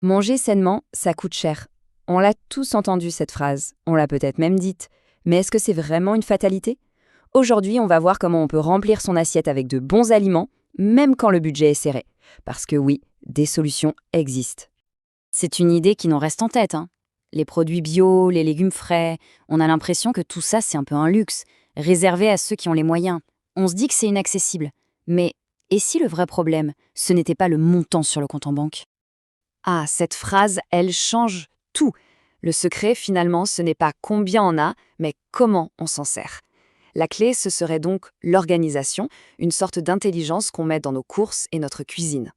Manger sainement, ça coûte cher. On l'a tous entendu cette phrase, on l'a peut-être même dite. Mais est-ce que c'est vraiment une fatalité? Aujourd'hui, on va voir comment on peut remplir son assiette avec de bons aliments, même quand le budget est serré. Parce que oui, des solutions existent. C'est une idée qui nous reste en tête, hein. Les produits bio, les légumes frais, on a l'impression que tout ça, c'est un peu un luxe, réservé à ceux qui ont les moyens. On se dit que c'est inaccessible. Mais et si le vrai problème, ce n'était pas le montant sur le compte en banque? Ah, cette phrase, elle change tout. Le secret, finalement, ce n'est pas combien on a, mais comment on s'en sert. La clé, ce serait donc l'organisation, une sorte d'intelligence qu'on met dans nos courses et notre cuisine.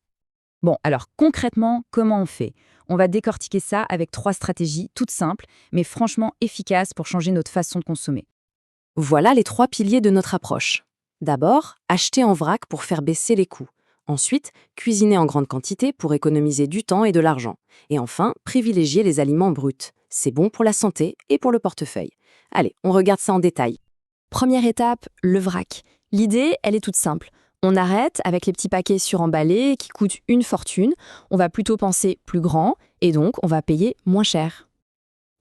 Bon, alors concrètement, comment on fait? On va décortiquer ça avec 3 stratégies toutes simples, mais franchement efficaces pour changer notre façon de consommer. Voilà les 3 piliers de notre approche. D'abord, acheter en vrac pour faire baisser les coûts. Ensuite, cuisiner en grande quantité pour économiser du temps et de l'argent. Et enfin, privilégier les aliments bruts. C'est bon pour la santé et pour le portefeuille. Allez, on regarde ça en détail. Première étape, le vrac. L'idée, elle est toute simple. On arrête avec les petits paquets suremballés qui coûtent une fortune. On va plutôt penser plus grand et donc on va payer moins cher.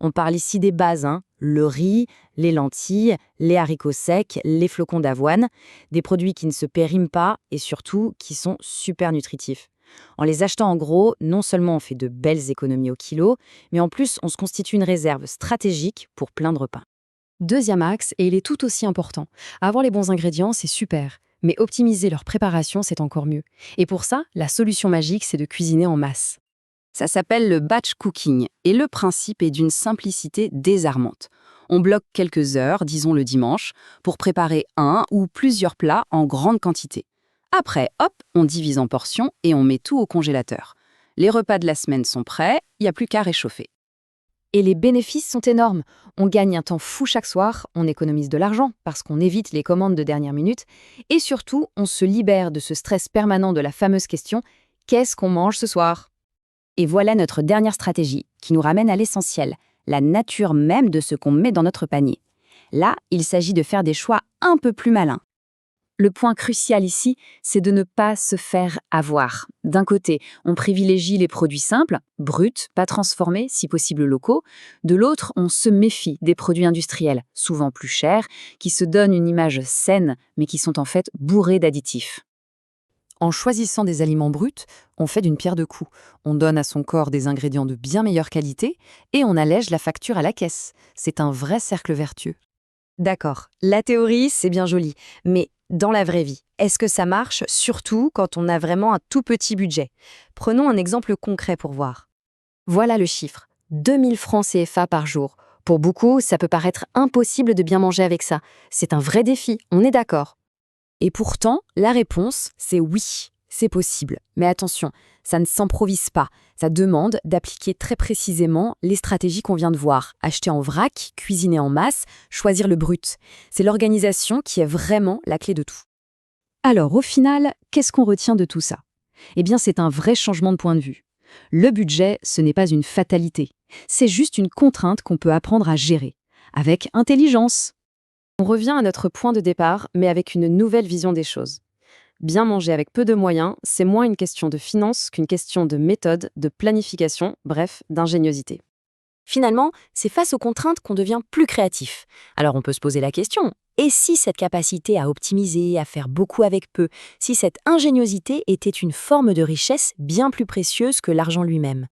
On parle ici des bases, hein, le riz, les lentilles, les haricots secs, les flocons d'avoine, des produits qui ne se périment pas et surtout qui sont super nutritifs. En les achetant en gros, non seulement on fait de belles économies au kilo, mais en plus on se constitue une réserve stratégique pour plein de repas. Deuxième axe, et il est tout aussi important. Avoir les bons ingrédients, c'est super. Mais optimiser leur préparation, c'est encore mieux. Et pour ça, la solution magique, c'est de cuisiner en masse. Ça s'appelle le batch cooking et le principe est d'une simplicité désarmante. On bloque quelques heures, disons le dimanche, pour préparer un ou plusieurs plats en grande quantité. Après, hop, on divise en portions et on met tout au congélateur. Les repas de la semaine sont prêts, il n'y a plus qu'à réchauffer. Et les bénéfices sont énormes. On gagne un temps fou chaque soir, on économise de l'argent parce qu'on évite les commandes de dernière minute, et surtout, on se libère de ce stress permanent de la fameuse question « Qu'est-ce qu'on mange ce soir ?» Et voilà notre dernière stratégie, qui nous ramène à l'essentiel, la nature même de ce qu'on met dans notre panier. Là, il s'agit de faire des choix un peu plus malins. Le point crucial ici, c'est de ne pas se faire avoir. D'un côté, on privilégie les produits simples, bruts, pas transformés, si possible locaux. De l'autre, on se méfie des produits industriels, souvent plus chers, qui se donnent une image saine, mais qui sont en fait bourrés d'additifs. En choisissant des aliments bruts, on fait d'une pierre deux coups. On donne à son corps des ingrédients de bien meilleure qualité et on allège la facture à la caisse. C'est un vrai cercle vertueux. D'accord, la théorie, c'est bien joli, mais dans la vraie vie, est-ce que ça marche, surtout quand on a vraiment un tout petit budget? Prenons un exemple concret pour voir. Voilà le chiffre, 2000 francs CFA par jour. Pour beaucoup, ça peut paraître impossible de bien manger avec ça. C'est un vrai défi, on est d'accord. Et pourtant, la réponse, c'est oui, c'est possible. Mais attention, ça ne s'improvise pas. Ça demande d'appliquer très précisément les stratégies qu'on vient de voir. Acheter en vrac, cuisiner en masse, choisir le brut. C'est l'organisation qui est vraiment la clé de tout. Alors au final, qu'est-ce qu'on retient de tout ça? Eh bien, c'est un vrai changement de point de vue. Le budget, ce n'est pas une fatalité. C'est juste une contrainte qu'on peut apprendre à gérer, avec intelligence. On revient à notre point de départ, mais avec une nouvelle vision des choses. Bien manger avec peu de moyens, c'est moins une question de finance qu'une question de méthode, de planification, bref, d'ingéniosité. Finalement, c'est face aux contraintes qu'on devient plus créatif. Alors on peut se poser la question, et si cette capacité à optimiser, à faire beaucoup avec peu, si cette ingéniosité était une forme de richesse bien plus précieuse que l'argent lui-même?